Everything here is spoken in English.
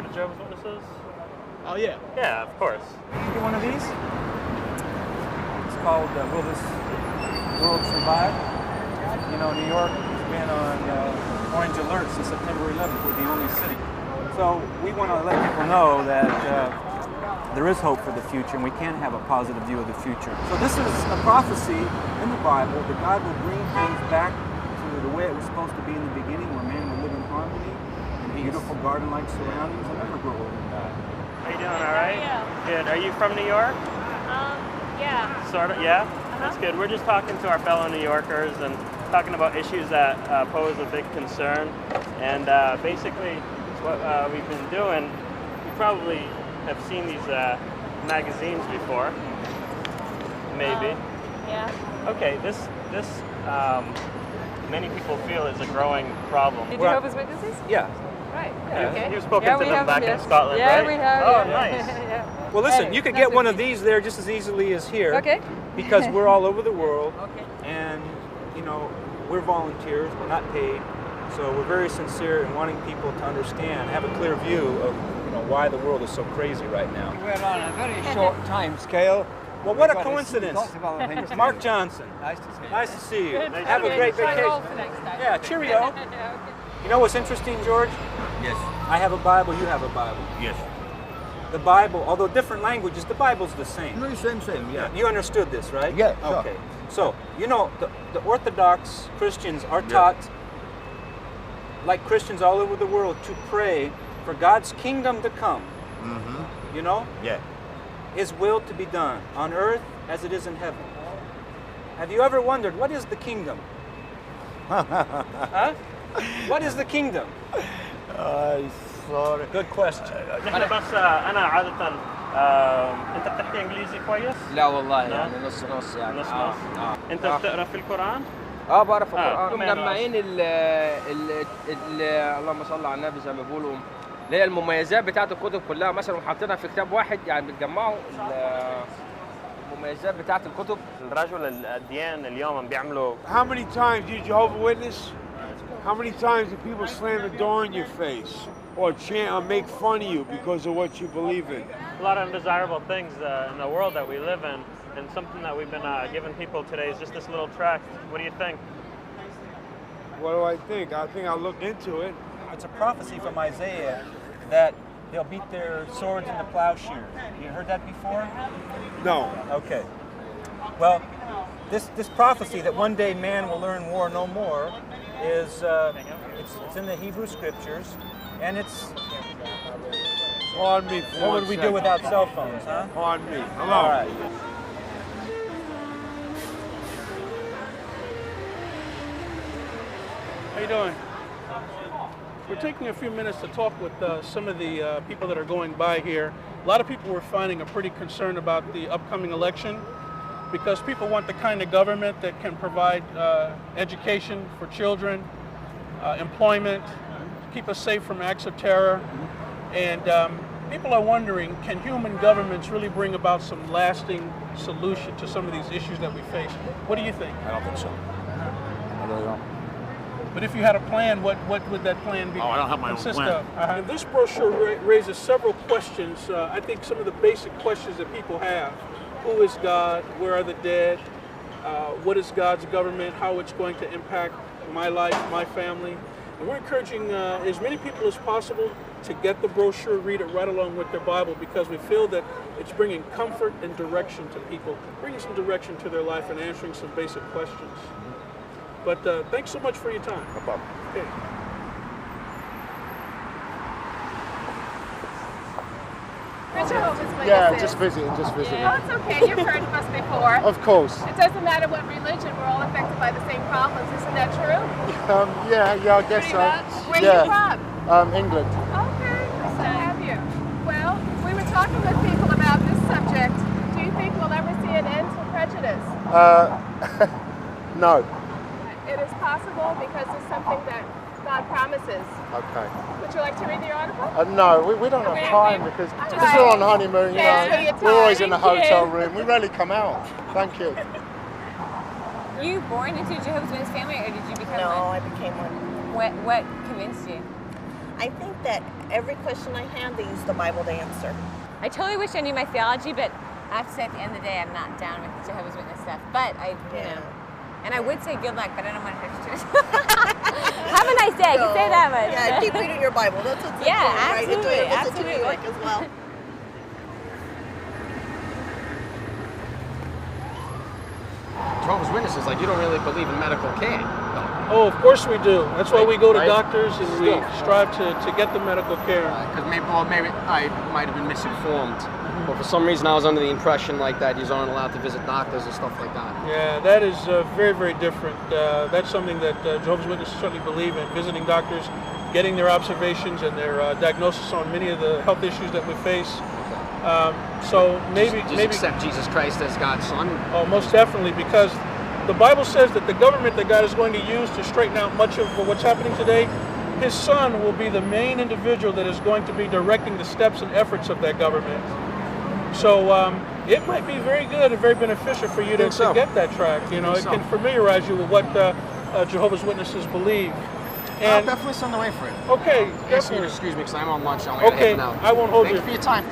heard of Jehovah's Witnesses? Oh, yeah. Yeah, of course. Did you get one of these? It's called Will This World Survive? You know, New York has been on orange alert since September 11th. We're the only city. So we want to let people know that there is hope for the future, and we can have a positive view of the future. So this is a prophecy in the Bible that God will bring things back to the way it was supposed to be in the beginning, where man would live in harmony, in beautiful garden-like surroundings, and never grow old and die. How you doing? All right? Yeah. Good. Are you from New York? Yeah. Sort of. Yeah. That's good. We're just talking to our fellow New Yorkers and talking about issues that pose a big concern. And basically, what we've been doing, you probably have seen these magazines before. Maybe. Yeah. Okay. This many people feel is a growing problem. The Jehovah's Witnesses? Yeah. Right. Yeah. Okay. You've spoken to them back in Scotland, yeah, right? We have. Oh, yeah. nice. Yeah. Well, listen, Hey, you could that's get one of okay. these there just as easily as here. Okay. Because we're all over the world. Okay. And, you know, we're volunteers, we're not paid. So we're very sincere in wanting people to understand, have a clear view of, you know, why the world is so crazy right now. We're on a very short time scale. Well, what a We've got coincidence. lots of other things to Mark do. Johnson. Nice to see you. Nice to see you. Good. Have a great Try to roll vacation. for next time. Yeah, cheerio. Yeah, okay. You know what's interesting, George? Yes. I have a Bible, you have a Bible. Yes. The Bible, although different languages, the Bible's the same. No, same, yeah. You understood this, right? Yeah, sure. Okay. So, you know, the Orthodox Christians are Yeah. taught, like Christians all over the world, to pray for God's kingdom to come. Mm-hmm. You know? Yeah. His will to be done on earth as it is in heaven. Have you ever wondered, what is the kingdom? Huh? What is the kingdom? Sorry. Good question. نحن بس أنا عادة أنت بتحكي إنجليزي كويس؟ لا والله لا؟ يعني نص نص يعني نص نص. أنت بتقرأ في القرآن؟ بعرف القرآن كمان مجمعين اللهم صل على النبي زي ما بيقولوا اللي هي المميزات بتاعت الكتب كلها مثلا وحاطينها في كتاب واحد يعني بتجمعوا المميزات بتاعت الكتب. الرجل الديان اليوم بيعملوا. How many times do you Jehovah's Witness? How many times do people slam the door in your face or chant or make fun of you because of what you believe in? A lot of undesirable things in the world that we live in, and something that we've been giving people today is just this little tract. What do you think? What do I think? I think I'll look into it. It's a prophecy from Isaiah that they'll beat their swords into plowshares. You heard that before? No. Okay. Well, this prophecy that one day man will learn war no more is it's in the Hebrew scriptures, and it's. Pardon me for What would we do without cell phones, huh? Pardon me. Hello. All right. How you doing? We're taking a few minutes to talk with some of the people that are going by here. A lot of people were finding a pretty concerned about the upcoming election because people want the kind of government that can provide education for children, employment, keep us safe from acts of terror. And people are wondering, can human governments really bring about some lasting solution to some of these issues that we face? What do you think? I don't think so. I really don't. But if you had a plan, what would that plan be? Oh, I don't have my own consist plan. of? And this brochure raises several questions. I think some of the basic questions that people have. Who is God? Where are the dead? What is God's government? How it's going to impact my life, my family? And we're encouraging as many people as possible to get the brochure, read it right along with their Bible, because we feel that it's bringing comfort and direction to people, bringing some direction to their life and answering some basic questions. But thanks so much for your time. No problem. Okay. Yeah, just visiting. Oh, it's okay. You've heard of us before. Of course. It doesn't matter what religion, we're all affected by the same problems. Isn't that true? Yeah, I guess Pretty so. much. Where Yeah. are you from? England. Okay, nice to have you. Well, we were talking with people about this subject. Do you think we'll ever see an end to prejudice? No. It is possible because it's something that God promises. Okay. Would you like to read the article? No, we don't have time because we're on honeymoon, you Thanks for know. your We're always in time. a hotel Thank you. room. We rarely come out. Thank you. Were you born into a Jehovah's Witness family, or did you become one? No, I became one. What convinced you? I think that every question I have, they use the Bible to answer. I totally wish I knew my theology, but I have to say at the end of the day, I'm not down with Jehovah's Witness stuff. But you know, and I would say good luck, but I don't want to hurt you. Have a nice day. I can say that much. Yeah, keep reading your Bible. That's what's yeah, important, absolutely, right? Enjoy absolutely. New York as well. Jehovah's Witnesses, like, you don't really believe in medical care. Oh, of course we do. That's why we go to Right. doctors and we strive to get the medical care. Because maybe I might have been misinformed. But for some reason I was under the impression like that you aren't allowed to visit doctors and stuff like that. Yeah, that is very, very different. That's something that Jehovah's Witnesses certainly believe in, visiting doctors, getting their observations and their diagnosis on many of the health issues that we face. So maybe accept Jesus Christ as God's son. Oh, most definitely, because the Bible says that the government that God is going to use to straighten out much of what's happening today, his son will be the main individual that is going to be directing the steps and efforts of that government. So it might be very good and very beneficial for you to get that track. You know, it can familiarize you with what Jehovah's Witnesses believe. I'll definitely send away for it. Okay, Ask you to excuse me because I'm on lunch. I okay, I won't hold you. Thank you for your time.